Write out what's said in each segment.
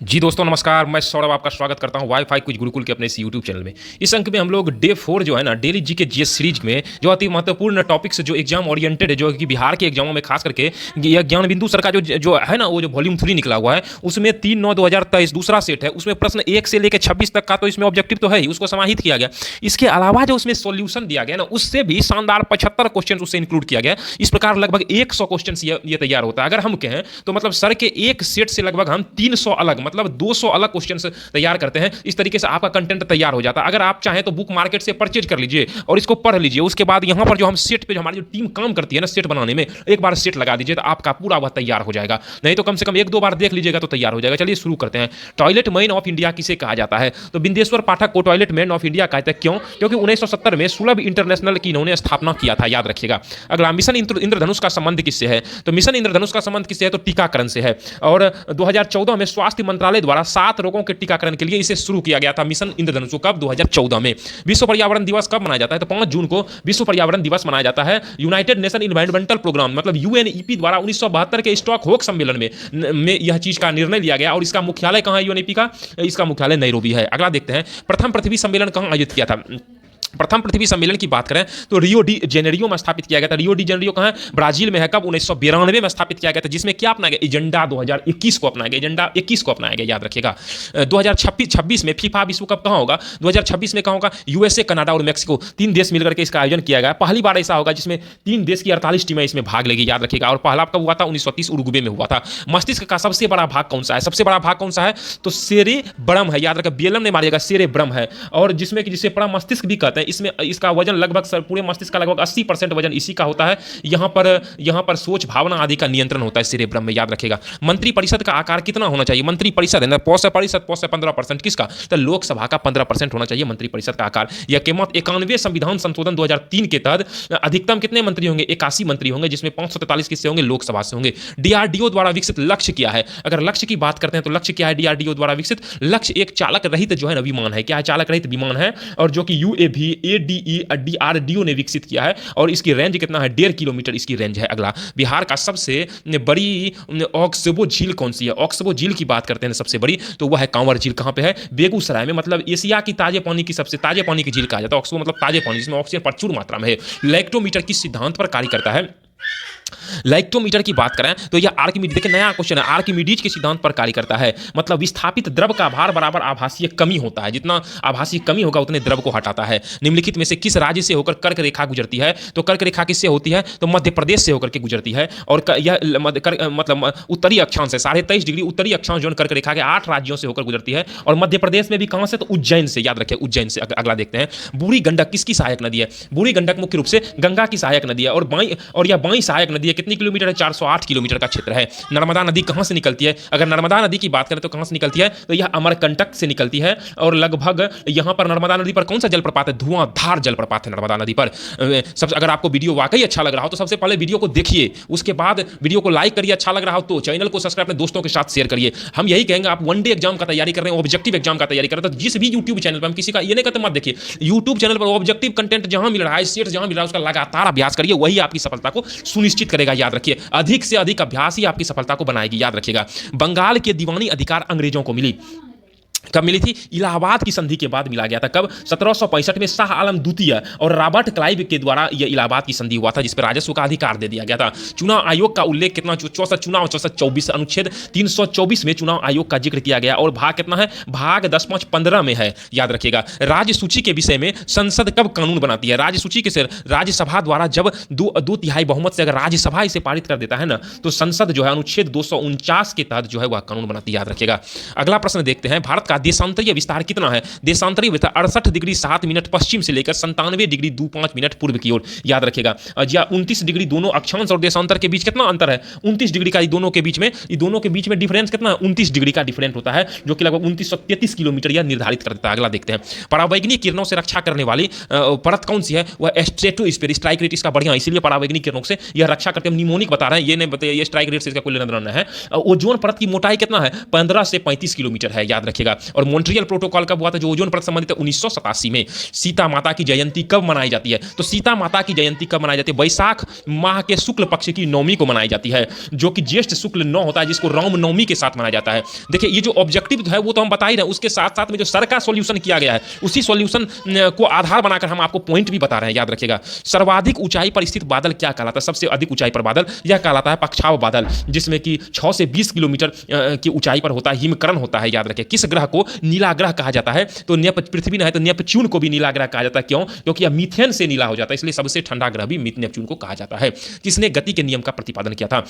जी दोस्तों नमस्कार, मैं सौरभ आपका स्वागत करता हूं वाईफाई कुछ गुरुकुल के अपने इस यूट्यूब चैनल में। इस अंक में हम लोग डे 4 जो है ना डेली जीके जीएस सीरीज में जो अति महत्वपूर्ण टॉपिक्स जो एग्जाम ओरिएंटेड है, जो कि बिहार के एग्जामों में खास करके यह ज्ञान बिंदु सर का जो है ना, वो जो वॉल्यूम 3 निकला हुआ है उसमें 3/9/2023 दूसरा सेट है। उसमें प्रश्न 1 से लेकर 26 तक का तो इसमें ऑब्जेक्टिव तो है ही, उसको समाहित किया गया। इसके अलावा जो उसमें सोल्यूशन दिया गया ना, उससे भी शानदार 75 क्वेश्चन उससे इंक्लूड किया गया। इस प्रकार लगभग 100 क्वेश्चन ये तैयार होता है। अगर हम कहें तो मतलब सर के एक सेट से लगभग हम 300 अलग मतलब 200 अलग क्वेश्चंस तैयार करते हैं। इस तरीके से आपका कंटेंट तैयार हो जाता है। अगर आप चाहें तो बुक मार्केट से परचेज कर लीजिए और इसको पढ़ लीजिए। उसके बाद यहां पर जो हम सेट पे जो हमारी जो टीम काम करती है ना सेट बनाने में, एक बार सेट लगा दीजिए तो आपका पूरा वह तैयार हो जाएगा। नहीं तो कम से कम 1-2 बार देख लीजिएगा तो तैयार हो जाएगा। चलिए शुरू करते हैं। टॉयलेट मैन ऑफ इंडिया किसे कहा जाता है? तो बिंदेश्वर पाठक को टॉयलेट मैन ऑफ इंडिया कहते हैं। क्यों? क्योंकि 1970 में सुलभ इंटरनेशनल की इन्होंने स्थापना किया था, याद रखिएगा। अगला, मिशन इंद्रधनुष का संबंध किससे है? तो मिशन इंद्रधनुष का संबंध किससे है? तो टीकाकरण से है। और 2014 में स्वास्थ्य मंत्रालय द्वारा 7 रोगों के टीकाकरण के लिए इसे शुरू किया गया था, मिशन इंद्रधनुष। कब? 2014 में। विश्व पर्यावरण दिवस कब मनाया जाता है? तो 5 जून को विश्व पर्यावरण दिवस मनाया जाता है। यूनाइटेड नेशन इन्वायरमेंटल प्रोग्राम मतलब यूएनईपी द्वारा 1972 के स्टॉकहोम सम्मेलन में यह चीज का निर्णय लिया गया। और इसका मुख्यालय कहां है यूएनईपी का? इसका मुख्यालय नैरोबी है। अगला देखते हैं, प्रथम पृथ्वी सम्मेलन कहां आयोजित किया था? प्रथम पृथ्वी सम्मेलन की बात करें तो रियो डी जेनेरियो में स्थापित किया गया था। रियो डी जेनेरियो कहां है? ब्राजील में है। कब? 1992 में स्थापित किया गया था, जिसमें क्या अपनाया गया? एजेंडा 2021 को अपनाया गया। एजेंडा 21 को अपनाया गया, याद रखिएगा। 2026 में फीफा विश्व कप कहां होगा? 2026 में कहां होगा? यूएसए, कनाडा और मेक्सिको 3 देश मिलकर के इसका आयोजन किया गया। पहली बार ऐसा होगा जिसमें 3 देश की 48 टीमें इसमें भाग लेगी, याद रखिएगा। और पहला कब हुआ था? 1930 उरुग्वे में हुआ था। मस्तिष्क का सबसे बड़ा भाग कौन सा है? सबसे बड़ा भाग कौन सा है? तो सेरेब्रम है, याद रखिएगा। बीएलएम ने मारिएगा, सेरेब्रम है। और जिसमें कि जिसे बड़ा मस्तिष्क भी कहते हैं। इसमें इसका वजन लगभग पूरे मस्तिष्क का लगभग 80% वजन इसी का होता है। यहां पर सोच, भावना आदि का नियंत्रण होता है सेरेब्रम में, याद रखिएगा। मंत्री परिषद का आकार कितना होना चाहिए? मंत्री परिषद है ना, पौ से 15%। किसका? तो लोकसभा का 15% होना चाहिए मंत्री परिषद का आकार। यह के मत 91वें संविधान संशोधन 2003 के तहत अधिकतम कितने मंत्री होंगे? 81 मंत्री होंगे, जिसमें 543 किससे होंगे? लोकसभा से होंगे। डीआरडीओ द्वारा विकसित लक्ष्य क्या है? अगर लक्ष्य की बात करते हैं तो लक्ष्य क्या है डीआरडीओ द्वारा विकसित? लक्ष्य एक चालक रहित जो है ना विमान है। क्या है? चालक रहित विमान है। और जो कि यूएवी एडीई डीआरडीओ ने विकसित किया है। और इसकी रेंज कितना है? 1.5 किलोमीटर इसकी रेंज है। अगला, बिहार का सबसे बड़ी ऑक्सबो झील कौन सी है? ऑक्सबो झील की बात करते हैं सबसे बड़ी, तो वह है कांवर झील। कहां पे है? बेगूसराय में। मतलब एशिया की ताजे पानी की सबसे ताजे पानी की झील कहा जाता है ऑक्सबो, मतलब ताजे पानी जिसमें ऑक्सीजन प्रचुर मात्रा में है। लैक्टोमीटर किस सिद्धांत पर कार्य करता है? लैक्टोमीटर की बात करें तो यह आर्किमिडीज, देखिए नया क्वेश्चन है, आर्किमिडीज के सिद्धांत पर कार्य करता है। मतलब विस्थापित द्रव का भार बराबर आभासीय कमी होता है। जितना आभासीय कमी होगा उतने द्रव को हटाता है। निम्नलिखित में से किस राज्य से होकर कर्क रेखा गुजरती है? तो कर्क रेखा किससे होती है? तो मध्य प्रदेश से होकर के गुजरती है। और यह मतलब उत्तरी अक्षांश है, 23.5 डिग्री उत्तरी अक्षांश जो कर्क रेखा के 8 राज्यों से होकर गुजरती है। और मध्य प्रदेश में भी कहां से? तो उज्जैन से, याद रखिए उज्जैन से। अगला देखते हैं, बूढ़ी गंडक किसकी सहायक नदी है? बूढ़ी गंडक मुख्य रूप से गंगा की सहायक नदी है। और यह बाई सहायक नदी है। कितनी किलोमीटर है? 408 किलोमीटर का क्षेत्र है। नर्मदा नदी कहां से निकलती है? अगर नर्मदा नदी की बात करें तो कहां से निकलती है? तो यह अमरकंटक से निकलती है। और लगभग यहां पर नर्मदा नदी पर कौन सा जलप्रपात है? धुआंधार जलप्रपात है नर्मदा नदी पर। सब अगर आपको वीडियो वाकई अच्छा लग रहा हो तो सबसे पहले वीडियो को देखिए, उसके बाद वीडियो को लाइक करिए। अच्छा लग रहा हो तो चैनल को सब्सक्राइब अपने दोस्तों के साथ शेयर करिए। हम यही कहेंगे, आप वनडे एग्जाम का तैयारी कर रहे हैं, ऑब्जेक्टिव एग्जाम का तैयारी कर रहे हैं, तो जिस भी यूट्यूब चैनल पर, हम किसी का ये नहीं कहते मत देखिए, यूट्यूब चैनल पर ऑब्जेक्टिव कंटेंट जहां मिल रहा है, सेट जहां मिल रहा है, उसका लगातार अभ्यास करिए। वही आपकी सफलता को सुनिश्चित करेगा, याद रखिए। अधिक से अधिक अभ्यास ही आपकी सफलता को बनाएगी, याद रखिएगा। बंगाल के दीवानी अधिकार अंग्रेजों को मिली कब मिली थी? इलाहाबाद की संधि के बाद मिला गया था। कब? 1765 में शाह आलम द्वितीय और रॉबर्ट क्लाइव के द्वारा यह इलाहाबाद की संधि हुआ था, जिस पर राजस्व का अधिकार दे दिया गया था। चुनाव आयोग का उल्लेख कितना? 64 चुनाव 24 अनुच्छेद 324 में चुनाव आयोग का जिक्र किया गया। और भाग कितना है? भाग 10.5.15 में है, याद रखिएगा। राज्य सूची के विषय में संसद कब कानून बनाती है? राज्य सूची के सिर राज्यसभा द्वारा जब 2/3 बहुमत से अगर राज्यसभा इसे पारित कर देता है ना, तो संसद जो है अनुच्छेद 249 के तहत जो है वह कानून बनाती है, याद रखिएगा। अगला प्रश्न देखते हैं, भारत का देशांतरीय विस्तार कितना है? देशांतरीय विस्तार 68 डिग्री 7 मिनट पश्चिम से लेकर 97 डिग्री 25 मिनट पूर्व की ओर, याद रखिएगा। 29 डिग्री दोनों अक्षांश और देशांतर के बीच कितना अंतर है? 29 डिग्री का। दोनों के बीच में डिफरेंस कितना? 29 डिग्री का डिफरेंस होता है, जो कि लगभग 2933 किलोमीटर यह निर्धारित कर देता है। अगला देखते हैं, परावैंगनिक किरणों से रक्षा करने वाली परत कौन सी है? वह स्ट्रेटोस्फीयर, स्ट्राइक रेट इसका बढ़िया, इसीलिए परावैंगनिक किरणों से यह रक्षा करते हैं। निमोनिक बता रहे हैं, ये नहीं बताइए ये स्ट्राइक रेट से इसका कोई लेना देना है। ओजोन परत की मोटाई कितना है? 15 से 35 किलोमीटर है, याद रखिएगा। और मॉन्ट्रियल प्रोटोकॉल कब हुआ था जो ओजोन परत संबंधित है? 1987 में। सीता माता की जयंती कब मनाई जाती है? तो सीता माता की जयंती कब मनाई जाती है? वैशाख माह के शुक्ल पक्ष की नवमी को मनाई जाती है, जो कि ज्येष्ठ शुक्ल 9 होता है, जिसको राम नवमी के साथ मनाया जाता है। देखिए ये जो ऑब्जेक्टिव है वो तो हम बता ही रहे हैं, उसके साथ साथ में जो सर का सॉल्यूशन किया गया है उसी सॉल्यूशन को आधार बनाकर हम आपको पॉइंट भी बता रहे हैं, याद रखिएगा। सर्वाधिक ऊंचाई पर स्थित बादल क्या कहलाता है? सबसे अधिक ऊंचाई पर बादल यह कहलाता है पक्षाव बादल, जिसमें कि 6 से 20 किलोमीटर की ऊंचाई पर होता है, हिमकरण होता है, याद रखिए। किस ग्रह को नीला ग्रह कहा जाता है? तो पृथ्वी न है तो नेपच्यून को भी नीला ग्रह कहा जाता है। क्यों? क्योंकि यह मीथेन से नीला हो जाता है, इसलिए सबसे ठंडा ग्रह भी नेपच्यून को कहा जाता है। किसने गति के नियम का प्रतिपादन किया था?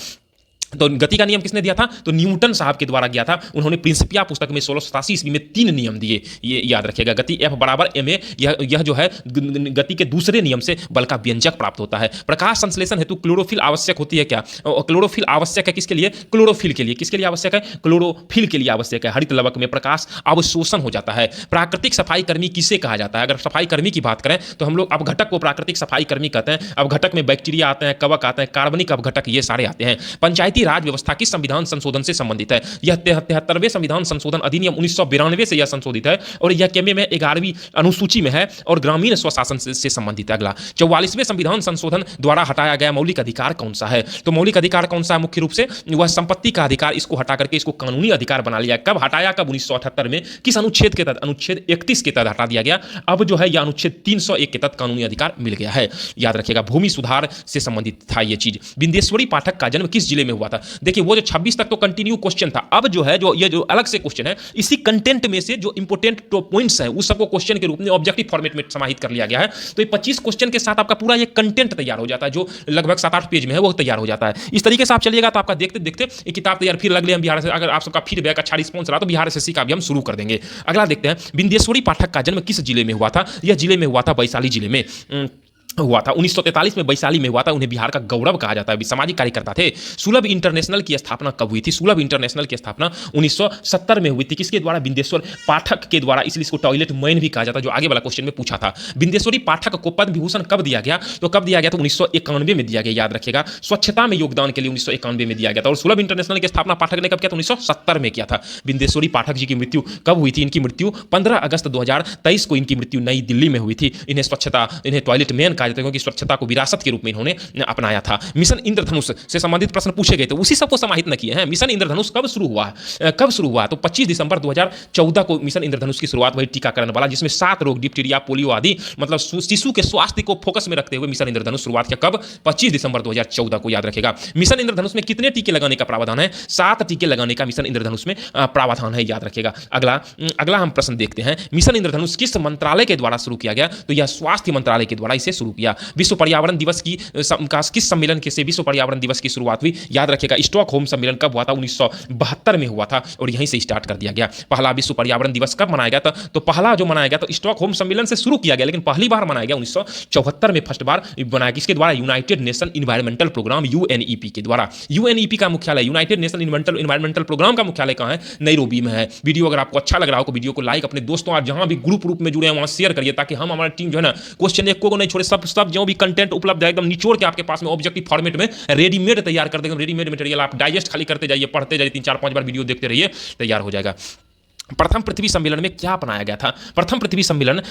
तो गति का नियम किसने दिया था? तो न्यूटन साहब के द्वारा गया था। उन्होंने प्रिंसिपिया पुस्तक में 1687 ईस्वी में 3 नियम दिए, ये याद रखिएगा। गति F बराबर ma, यह जो है गति के दूसरे नियम से बल का व्यंजक प्राप्त होता है। प्रकाश संश्लेषण हेतु क्लोरोफिल आवश्यक होती है क्या? क्लोरोफिल आवश्यक है किसके लिए? क्लोरोफिल के लिए। किसके लिए आवश्यक है? क्लोरोफिल के लिए आवश्यक है। हरित लवक में प्रकाश अवशोषण हो जाता है। प्राकृतिक सफाई कर्मी किसे कहा जाता है? अगर सफाई कर्मी की बात करें तो हम लोग अपघटक को प्राकृतिक सफाई कर्मी कहते हैं। अपघटक में बैक्टीरिया आते हैं, कवक आते हैं, कार्बनिक अपघटक, ये सारे आते हैं। पंचायती राज व्यवस्था किस संविधान संशोधन से संबंधित है? यह 73वें संविधान संशोधन अधिनियम 1992 से यह संशोधित है और यह केमे में 11वीं अनुसूची में है और ग्रामीण स्वशासन से संबंधित है। अगला 44वें संविधान संशोधन द्वारा हटाया गया मौलिक अधिकार कौन सा है? तो मौलिक अधिकार कौन सा है? मुख्य रूप से वह संपत्ति का अधिकार, इसको हटा करके इसको कानूनी अधिकार बना लिया। कब हटाया? कब? 1978 में। किस अनुच्छेद के तहत? अनुच्छेद 31 के तहत हटा दिया गया। अब जो है यह अनुच्छेद 301 के तहत कानूनी अधिकार मिल गया है, याद रखिएगा। भूमि सुधार से संबंधित था यह चीज। बिंदेश्वरी पाठक का जन्म किस जिले में हुआ था? देखिए वो 26 तक तो कंटिन्यू क्वेश्चन था, अब जो है जो ये जो अलग से क्वेश्चन है, इसी कंटेंट में से जो इंपोर्टेंट पॉइंट्स हैं उस सबको क्वेश्चन के रूप में ऑब्जेक्टिव फॉर्मेट में समाहित कर लिया गया है। तो ये 25 क्वेश्चन के साथ आपका पूरा ये कंटेंट तैयार हो जाता है, जो लगभग 7-8 पेज में है वो तैयार हो जाता है। इस तरीके से आप चलिएगा तो आपका देखते देखते ये किताब तैयार। फिर अगले हम बिहार से, अगर आप सबका फीडबैक अच्छा रिस्पॉन्स रहा तो बिहार एसएससी का भी हम शुरू कर देंगे। अगला देखते हैं, बिंदेश्वरी पाठक का जन्म किस जिले में हुआ था? यह जिले में हुआ था वैशाली जिले में हुआ था। 1943 में वैशाली में हुआ था। उन्हें बिहार का गौरव कहा जाता है, सामाजिक कार्यकर्ता थे। सुलभ इंटरनेशनल की स्थापना कब हुई थी? सुलभ इंटरनेशनल की स्थापना 1970 में हुई थी। किसके द्वारा? बिंदेश्वर पाठक के द्वारा, इसलिए इसको टॉयलेट मैन भी कहा जाता है, जो आगे वाला क्वेश्चन में पूछा था। बिंदेश्वरी पाठक को पद्म विभूषण कब दिया गया? तो कब दिया गया? तो 1991 में दिया गया, याद रखिएगा। स्वच्छता में योगदान के लिए 1991 में दिया गया था। और सुलभ इंटरनेशनल की स्थापना पाठक ने कब किया? 1970 में किया था। बिंदेश्वरी पाठक जी की मृत्यु कब हुई थी? इनकी मृत्यु 15 अगस्त 2023 को इनकी मृत्यु नई दिल्ली में हुई थी। इन्हें टॉयलेट मैन कहा जाता है क्योंकि स्वच्छता को विरासत के रूप में इन्होंने अपनाया था। मिशन इंद्रधनुष से संबंधित प्रश्न पूछे गए थे, उसी सबको समाहित न किए हैं। मिशन इंद्रधनुष कब शुरू हुआ? कब शुरू हुआ? तो 25 दिसंबर 2014 को मिशन इंद्रधनुष की शुरुआत हुई, टीकाकरण वाला, जिसमें 7 रोग, डिप्टीरिया, पोलियो आदि, मतलब शिशु के स्वास्थ्य को फोकस में रखते हुए मिशन इंद्रधनुष शुरुआत किया। कब? 25 दिसंबर 2014 को, याद रखेगा। मिशन इंद्रधनुष में कितने टीके लगाने का प्रावधान है? 7 टीके लगाने का मिशन इंद्रधनुष में प्रावधान है, याद रखेगा। अगला हम प्रश्न देखते हैं, मिशन इंद्रधनुष किस मंत्रालय के द्वारा शुरू किया गया? तो यह स्वास्थ्य मंत्रालय के द्वारा इसे शुरू किया। विश्व पर्यावरण दिवस की किस सम्मेलन के से विश्व पर्यावरण दिवस की शुरुआत हुई? याद रखिएगा, स्टॉकहोम सम्मेलन कब हुआ था? 1972 में हुआ था और यहीं से स्टार्ट कर दिया गया। पहला विश्व पर्यावरण दिवस कब मनाया गया था? तो पहला जो मनाया गया तो स्टॉकहोम सम्मेलन से शुरू किया गया, लेकिन पहली बार मनाया गया 1974 में, फर्स्ट बार बनाया। किसके द्वारा? United Nation Environmental Programme, UNEP के द्वारा। यूएनईपी का मुख्यालय, यूनाइटेड नेशन इन्वायरमेंटल प्रोग्राम का मुख्यालय कहां है? नैरोबी में है। वीडियो अगर आपको अच्छा लग रहा हो, वीडियो को लाइक, अपने दोस्तों और जहां भी ग्रुप में जुड़े हैं वहां शेयर करिए, ताकि हम, हमारी टीम जो है ना, क्वेश्चन एक को नहीं छोड़े, सब जो भी कंटेंट उपलब्ध है एकदम निचोड़ के आपके पास में ऑब्जेक्टिव फॉर्मेट में रेडीमेड तैयार कर देंगे। रेडीमेड मटेरियल आप डाइजेस्ट खाली करते जाइए, पढ़ते जाइए, 3-4-5 बार वीडियो देखते रहिए, तैयार हो जाएगा। प्रथम पृथ्वी सम्मेलन में क्या अपनाया गया था? प्रथम पृथ्वी सम्मेलन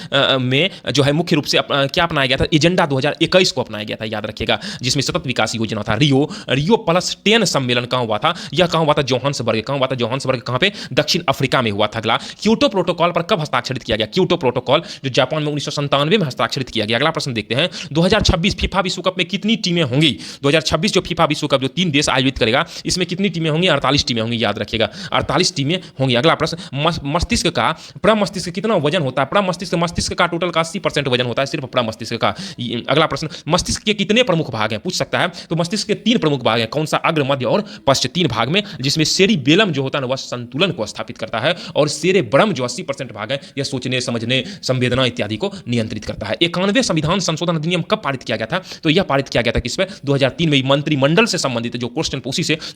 में जो है मुख्य रूप से क्या अपनाया गया था? एजेंडा 2021 को अपनाया गया था, याद रखिएगा, जिसमें सतत विकास योजना था। रियो प्लस 10 सम्मेलन कहाँ हुआ था? यह कहाँ हुआ था? जोहान्सबर्ग। कहाँ हुआ था? जोहान्सबर्ग कहाँ पे? दक्षिण अफ्रीका में हुआ था। अगला, क्योटो प्रोटोकॉल पर कब हस्ताक्षरित किया गया? क्योटो प्रोटोकॉल जो जापान में 1997 में हस्ताक्षरित किया गया। अगला प्रश्न देखते हैं, 2026 फीफा विश्व कप में कितनी टीमें होंगी? 2026 जो फीफा विश्व कप जो 3 देश आयोजित करेगा, इसमें कितनी टीमें होंगी? 48 टीमें होंगी, याद रखिएगा, 48 टीमें होंगी। अगला प्रश्न, मस्तिष्क का प्रमस्तिष्क कितना वजन होता है? मस्तिष्क का टोटल का 80% वजन होता है सिर्फ प्रमस्तिष्क का। अगला प्रश्न, मस्तिष्क के कितने प्रमुख भाग हैं? पूछ सकता है। तो मस्तिष्क के 3 प्रमुख भाग हैं। कौन सा? अग्र, मध्य और पश्च, 3 भाग में, जिसमें सेरिबेलम जो होता है ना, वह संतुलन को स्थापित करता है, और सेरेब्रम जो 80% भाग है, यह सोचने, समझने, संवेदना इत्यादि को नियंत्रित करता है। 91वें संविधान संशोधन अधिनियम कब पारित किया गया था? तो यह पारित किया गया था किस पे? 2003 में। मंत्रिमंडल से संबंधित जो क्वेश्चन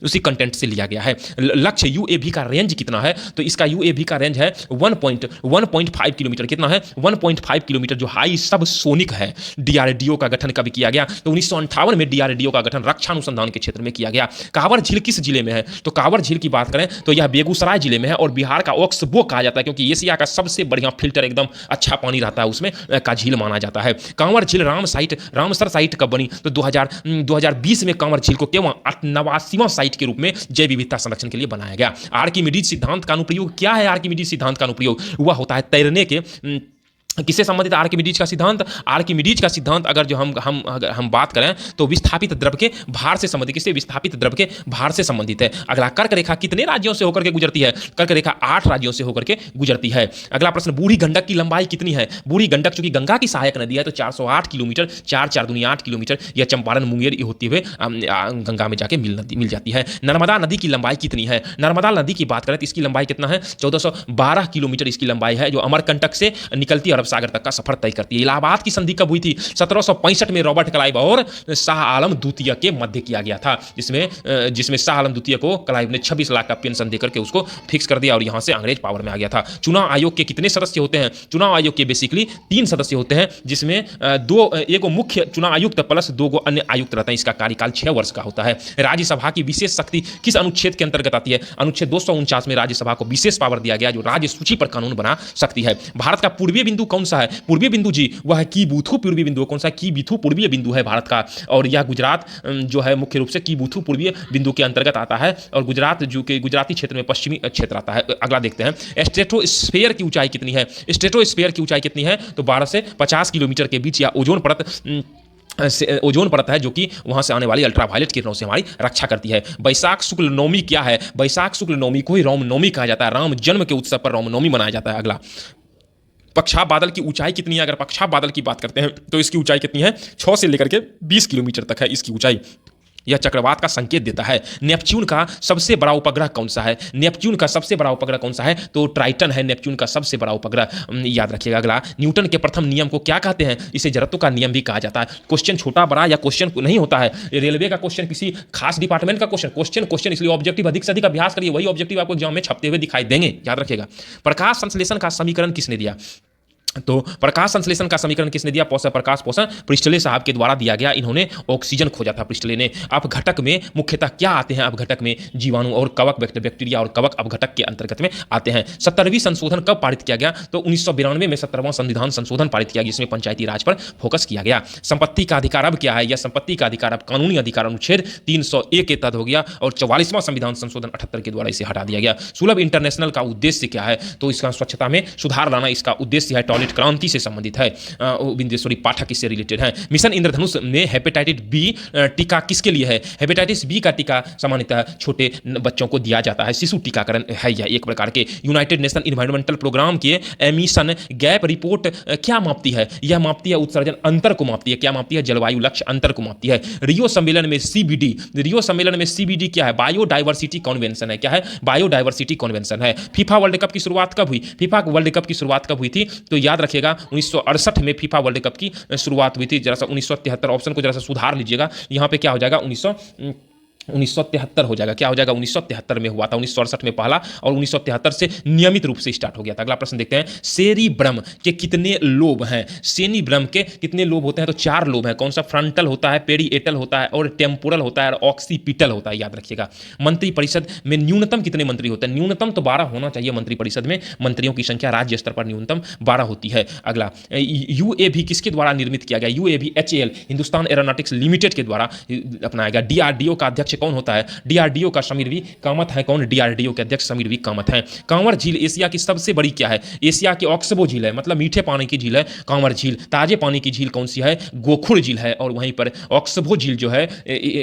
उसी कंटेंट से लिया गया है। लक्ष्य यूएवी का रेंज कितना है? तो इसका यूएवी नदी का रेंज है 1.5 किलोमीटर। कितना है? 1.5 किलोमीटर, जो हाई सब सोनिक है। डीआरडीओ का गठन कब किया गया? तो 1958 में डीआरडीओ का गठन रक्षा अनुसंधान के क्षेत्र में किया गया। कांवर झील किस जिले में है? तो कांवर झील की बात करें तो यह बेगूसराय जिले में है और बिहार का ऑक्सबो कहा जाता है, क्योंकि एशिया का सबसे बढ़िया फिल्टर, एकदम अच्छा पानी रहता है उसमें, का झील माना जाता है। कांवर झील रामसर साइट कब बनी? तो 2020 में कांवर झील को केवल 89वां साइट के रूप में जैव विविधता संरक्षण के लिए बनाया गया। आर्किमिडीज सिद्धांत का अनुप्रयोग क्या है? आर्किमिडीज सिद्धांत का अनुप्रयोग वह होता है तैरने के, किससे संबंधित? आर्किमिडीज का सिद्धांत। आर्किमिडीज का सिद्धांत अगर जो हम बात करें तो विस्थापित द्रव के भार से संबंधित, किससे? विस्थापित द्रव के भार से संबंधित है। अगला, कर्क रेखा कितने राज्यों से होकर के गुजरती है? कर्क रेखा 8 राज्यों से होकर के गुजरती है। अगला प्रश्न, बूढ़ी गंडक की लंबाई कितनी है? बूढ़ी गंडक चूंकि गंगा की सहायक नदी है तो 408 किलोमीटर, 4 दूनी 8 किलोमीटर, यह चंपारण मुंगेर होती हुए गंगा में जाके मिल जाती है। नर्मदा नदी की लंबाई कितनी है? नर्मदा नदी की बात करें तो इसकी लंबाई कितना है? 1412 किलोमीटर इसकी लंबाई है, जो अमरकंटक से निकलती है, सागर तक का सफर तय करती है। इलाहाबाद की संधि कब हुई थी? 1765 में रॉबर्ट क्लाइव और शाह आलम द्वितीय के मध्य किया गया था, जिसमें शाह आलम द्वितीय को क्लाइव ने 26 लाख का पेंशन देकर के उसको फिक्स कर दिया और यहां से अंग्रेज पावर में आ गया था। चुनाव आयोग के कितने सदस्य होते हैं? चुनाव आयोग के बेसिकली 3 सदस्य होते हैं, जिसमें एक मुख्य चुनाव आयुक्त प्लस 2 अन्य आयुक्त रहते हैं। इसका कार्यकाल 6 वर्ष का होता है। राज्यसभा की विशेष शक्ति किस अनुच्छेद के अंतर्गत आती है? अनुच्छेद 249 में राज्यसभा को विशेष पावर दिया गया, जो राज्य सूची पर कानून बना सकती है। भारत का पूर्वीय बिंदु कौन सा है? पूर्वीय बिंदु जी वह है कीबूथू पूर्वीय बिंदु। कौन सा? कीबूथू पूर्वीय बिंदु है भारत का, और यह गुजरात जो है मुख्य रूप से कीबूथू पूर्वीय बिंदु के अंतर्गत आता है, और गुजरात जो कि गुजराती क्षेत्र में पश्चिमी क्षेत्र आता है। अगला देखते हैं, स्ट्रेटोस्फेयर की ऊंचाई कितनी है? स्ट्रेटोस्फेयर की ऊंचाई कितनी है? तो 12 से 50 किलोमीटर के बीच, या ओजोन परत है, जो कि वहां से आने वाली अल्ट्रावायलेट किरणों से हमारी रक्षा करती है। बैसाख शुक्ल नवमी क्या है? बैसाख शुक्ल नवमी को ही रामनवमी कहा जाता है। राम जन्म के उत्सव पर रामनवमी मनाया जाता है। अगला, पक्षाप बादल की ऊंचाई कितनी है? अगर पक्षाप बादल की बात करते हैं तो इसकी ऊंचाई कितनी है? 6 से लेकर के 20 किलोमीटर तक है इसकी ऊंचाई। यह चक्रवात का संकेत देता है। नेपच्यून का सबसे बड़ा उपग्रह कौन सा है? नेपच्यून का सबसे बड़ा उपग्रह कौन सा है? तो ट्राइटन है नेपच्यून का सबसे बड़ा उपग्रह, याद रखिएगा। अगला, न्यूटन के प्रथम नियम को क्या कहते हैं? इसे जड़त्व का नियम भी कहा जाता है। क्वेश्चन छोटा बड़ा या क्वेश्चन नहीं होता है, रेलवे का क्वेश्चन, किसी खास डिपार्टमेंट का क्वेश्चन, इसलिए ऑब्जेक्टिव अधिक से अधिक अभ्यास करिए, वही ऑब्जेक्टिव आपको एग्जाम में छपते हुए दिखाई देंगे, याद रखिएगा। प्रकाश संश्लेषण का समीकरण किसने दिया? तो प्रकाश संश्लेषण का समीकरण किसने दिया? प्रकाश पोषण प्रिस्टले साहब के द्वारा दिया गया। इन्होंने ऑक्सीजन खोजा था प्रिस्टले ने। अपघटक में मुख्यतः क्या आते हैं? अपघटक में जीवाणु और कवक, बैक्टीरिया और कवक अपघटक के अंतर्गत में आते हैं। 17वीं संशोधन कब पारित किया गया? तो 1992 में 17वां संविधान संशोधन पारित किया गया, जिसमें पंचायती राज पर फोकस किया गया। संपत्ति का अधिकार अब क्या है? यह संपत्ति का अधिकार अब कानूनी अधिकार अनुच्छेद 301 के तहत हो गया, और 44वां संविधान संशोधन 78 के द्वारा इसे हटा दिया गया। सुलभ इंटरनेशनल का उद्देश्य क्या है? तो इसका स्वच्छता में सुधार लाना इसका उद्देश्य है। टॉयलेट क्रांति से संबंधित है। बिंदेश्वरी पाठक इससे रिलेटेड है। मिशन इंद्रधनुष में हेपेटाइटिस बी टीका किसके लिए है? हेपेटाइटिस बी का टीका सामान्यतः छोटे बच्चों को दिया जाता है। शिशु टीकाकरण है यह एक प्रकार के। यूनाइटेड नेशन इन्वायरमेंटल प्रोग्राम के एमिशन गैप रिपोर्ट क्या मापती है? यह मापती है उत्सर्जन अंतर को मापती है। क्या मापती है? जलवायु लक्ष्य अंतर को मापती है। रियो सम्मेलन में सीबीडी क्या है? बायोडाइवर्सिटी कन्वेंशन है। क्या है? बायोडाइवर्सिटी कन्वेंशन है। फीफा वर्ल्ड कप की शुरुआत कब हुई? फीफा वर्ल्ड कप की शुरुआत कब हुई थी? तो याद रखिएगा 1968 में फीफा वर्ल्ड कप की शुरुआत हुई थी। जरा सा 1973 ऑप्शन को जरा सा सुधार लीजिएगा, यहाँ पे क्या हो जाएगा? 1973 हो जाएगा। क्या हो जाएगा? 1973 में हुआ था। 1968 में पहला और 1973 से नियमित रूप से स्टार्ट हो गया था। अगला प्रश्न देखते हैं, सेरिब्रम के कितने लोब हैं? सेरिब्रम के कितने लोब होते हैं? तो 4 लोब हैं। कौन सा? फ्रंटल होता है, पेरिएटल होता है, और टेम्पोरल होता है, और ऑक्सीपिटल होता है, याद रखिएगा। मंत्रिपरिषद में न्यूनतम कितने मंत्री होते हैं? न्यूनतम तो 12 होना चाहिए मंत्रिपरिषद में। मंत्रियों की संख्या राज्य स्तर पर न्यूनतम 12 होती है। अगला, यूएवी किसके द्वारा निर्मित किया गया? UAV HAL Hindustan aeronautics limited के द्वारा अपनाया गया। डीआरडीओ का अध्यक्ष कौन होता है? डीआरडीओ का समीर वी कामत है। कौन? डीआरडीओ के अध्यक्ष समीर वी कामत है। कांवर झील एशिया की सबसे बड़ी क्या है? एशिया की ऑक्सबो झील है, मतलब मीठे पानी की झील है कांवर झील। ताजे पानी की झील कौन सी है? गोखुर झील है। और वहीं पर ऑक्सबो झील जो है,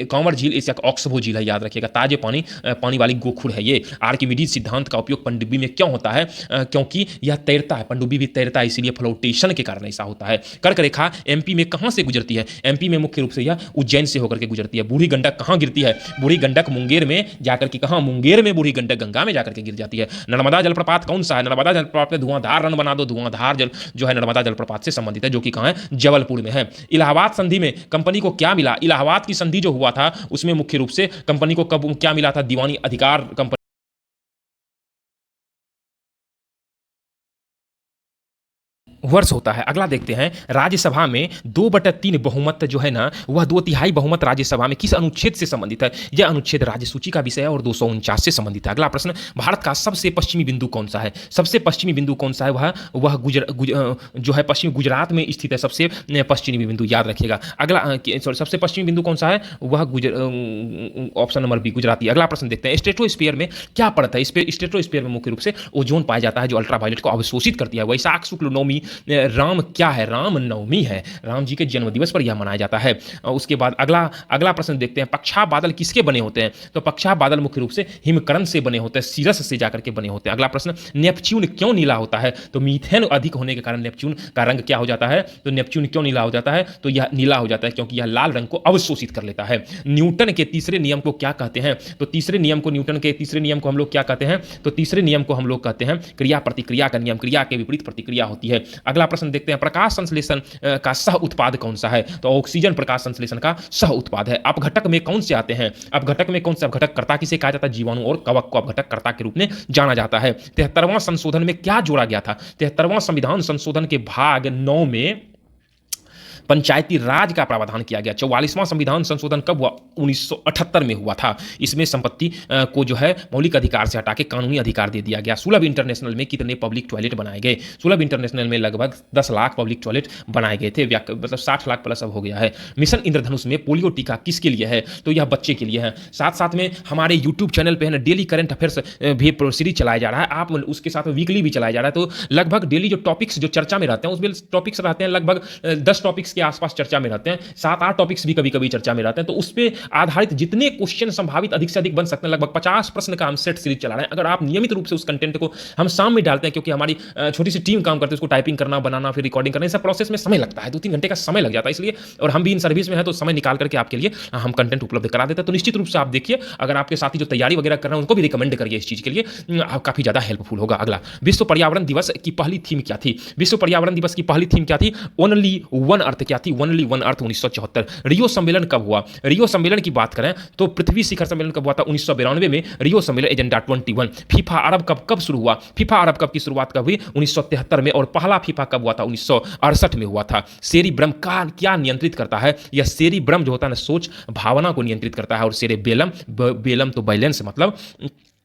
कांवर झील एशिया का ऑक्सबो झील है, याद रखिएगा। ताजे पानी वाली गोखुर है ये। आर्किमिडीज सिद्धांत का उपयोग पनडुब्बी में क्यों होता है? क्योंकि यह तैरता है, पनडुब्बी भी तैरता है, इसीलिए फ्लोटेशन के कारण ऐसा होता है। कर्क रेखा एमपी में कहां से गुजरती है? एमपी में मुख्य रूप से यह उज्जैन से होकर के गुजरती है। बूढ़ी गंडक कहां गिरती है? बूढ़ी गंडक मुंगेर में जाकर के, कहां? मुंगेर में बूढ़ी गंडक गंगा में जाकर के गिर जाती है। नर्मदा जलप्रपात कौन सा है? नर्मदा जलप्रपात में धुआंधार रन बना दो। धुआंधार जल जो है नर्मदा जलप्रपात से संबंधित है, जो कि कहां है? जबलपुर में है। इलाहाबाद संधि में कंपनी को क्या मिला? इलाहाबाद की संधि जो हुआ था उसमें मुख्य रूप से कंपनी को कब क्या मिला था? दीवानी अधिकार कंपनी वर्ष होता है। अगला देखते हैं, राज्यसभा में 2/3 बहुमत जो है ना, वह 2/3 बहुमत राज्यसभा में किस अनुच्छेद से संबंधित है? यह अनुच्छेद राज्य सूची का विषय है और 249 से संबंधित है। अगला प्रश्न, भारत का सबसे पश्चिमी बिंदु कौन सा है? सबसे पश्चिमी बिंदु कौन सा है? वह जो है पश्चिमी गुजरात में स्थित है। सबसे पश्चिमी बिंदु याद रखिएगा। अगला सबसे पश्चिमी बिंदु कौन सा है? वह ऑप्शन नंबर बी, गुजराती। अगला प्रश्न देखते हैं, स्ट्रेटोस्फीयर में क्या पड़ता है? स्ट्रेटोस्फीयर में मुख्य रूप से ओजोन पाया जाता है जो अल्ट्रावायलेट को अवशोषित करती है। वैशाख शुक्ल नवमी राम क्या है? राम नवमी है। राम जी के जन्म दिवस पर यह मनाया जाता है। उसके बाद अगला प्रश्न देखते हैं, पक्षा बादल किसके बने होते हैं? तो पक्षा बादल मुख्य रूप से हिमकरण से बने होते हैं, सीरस से जाकर के बने होते हैं। अगला प्रश्न, नेपच्यून क्यों नीला होता है? तो मीथेन अधिक होने के कारण नेपच्यून का रंग क्या हो जाता है? तो नेपच्यून क्यों नीला हो जाता है? तो यह नीला हो जाता है क्योंकि यह लाल रंग को अवशोषित कर लेता है। न्यूटन के तीसरे नियम को क्या कहते हैं? तो न्यूटन के तीसरे नियम को हम लोग क्या कहते हैं? तो तीसरे नियम को हम लोग कहते हैं क्रिया प्रतिक्रिया का नियम। क्रिया के विपरीत प्रतिक्रिया होती है। अगला प्रश्न देखते हैं, प्रकाश संश्लेषण का सह उत्पाद कौन सा है? तो ऑक्सीजन प्रकाश संश्लेषण का सह उत्पाद है। अपघटक में कौन से आते हैं? अपघटक में कौन से अपघटक कर्ता किसे कहा जाता है? जीवाणु और कवक को अपघटक कर्ता के रूप में जाना जाता है। 73वां संशोधन में क्या जोड़ा गया था? 73वां संविधान संशोधन के भाग 9 में पंचायती राज का प्रावधान किया गया। 44वां संविधान संशोधन कब हुआ? 1978 में हुआ था। इसमें संपत्ति को जो है मौलिक अधिकार से हटा के कानूनी अधिकार दे दिया गया। सुलभ इंटरनेशनल में कितने पब्लिक टॉयलेट बनाए गए? सुलभ इंटरनेशनल में लगभग 10 लाख पब्लिक टॉयलेट बनाए गए थे। मतलब 60 लाख प्लस अब हो गया है। मिशन इंद्रधनुष में पोलियो टीका किसके लिए है? तो यह बच्चे के लिए है। साथ साथ में हमारे यूट्यूब चैनल पर है ना डेली करंट अफेयर्स भी सीरीज चलाया जा रहा है। आप उसके साथ वीकली भी चलाया जा रहा है। तो लगभग डेली जो टॉपिक्स जो चर्चा में रहते हैं उसमें टॉपिक्स रहते हैं लगभग 10 टॉपिक्स के आसपास चर्चा में रहते हैं। 7-8 टॉपिक्स भी कभी कभी चर्चा में रहते हैं। तो उस पर आधारित जितने क्वेश्चन संभावित अधिक से अधिक बन सकते हैं, लगभग 50 प्रश्न का हम सेट सीरीज चला रहे हैं। अगर आप नियमित रूप से उस कंटेंट को हम शाम में डालते हैं, क्योंकि हमारी छोटी सी टीम काम करती है, उसको टाइपिंग करना, बनाना, फिर रिकॉर्डिंग करना, इस प्रोसेस में समय लगता है, 2-3 घंटे का समय लग जाता है। इसलिए और हम भी इन सर्विस में है तो समय निकाल करके आपके लिए हम कंटेंट उपलब्ध करा देते हैं। तो निश्चित रूप से आप देखिए, अगर आपके साथी जो तैयारी वगैरह कर रहे हैं उनको भी रिकमेंड करिए इस चीज के लिए, काफी ज्यादा हेल्पफुल होगा। अगला, विश्व पर्यावरण दिवस की पहली थीम क्या थी? विश्व पर्यावरण दिवस की पहली थीम क्या थी? Only one earth. क्या थी? Only one earth. 1974। रियो सम्मेलन कब हुआ? रियो सम्मेलन की बात करें तो पृथ्वी शिखर सम्मेलन कब हुआ था? 1992 में रियो सम्मेलन एजेंडा 21। फीफा अरब कब शुरू हुआ? फीफा अरब कप की शुरुआत कब हुई? 1973 में। और पहला फीफा कब हुआ था? 1968 में हुआ था। सेरिब्रम का क्या नियंत्रित करता है? यह सेरिब्रम जो होता है ना, सोच भावना को नियंत्रित करता है। और सेरेबेलम तो बैलेंस मतलब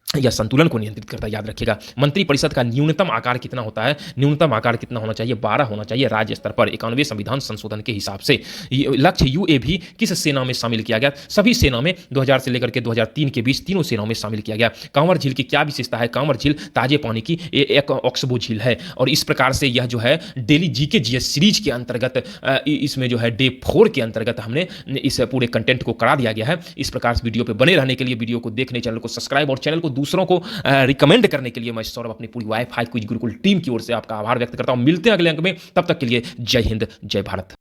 यह संतुलन को नियंत्रित करता है, याद रखिएगा। मंत्रिपरिषद का न्यूनतम आकार कितना होता है? न्यूनतम आकार कितना होना चाहिए? 12 होना चाहिए राज्य स्तर पर 91वें संविधान संशोधन के हिसाब से। लक्ष्य यूएवी किस सेना में शामिल किया गया? सभी सेना में 2000 से लेकर के 2003 के बीच तीनों सेनाओं में शामिल किया गया। कांवर झील की क्या विशेषता है? कांवर झील ताजे पानी की एक ऑक्सबो झील है। और इस प्रकार से यह जो है डेली जीके जीएस सीरीज के अंतर्गत इसमें जो है डे 4 के अंतर्गत हमने इस पूरे कंटेंट को करा दिया गया है। इस प्रकार से वीडियो पर बने रहने के लिए वीडियो को देखने, चैनल को सब्सक्राइब और चैनल को दूसरों को रिकमेंड करने के लिए मैं सौरभ अपनी पूरी वाईफाई क्विज गुरुकुल टीम की ओर से आपका आभार व्यक्त करता हूं। मिलते हैं अगले अंक में, तब तक के लिए जय हिंद, जय भारत।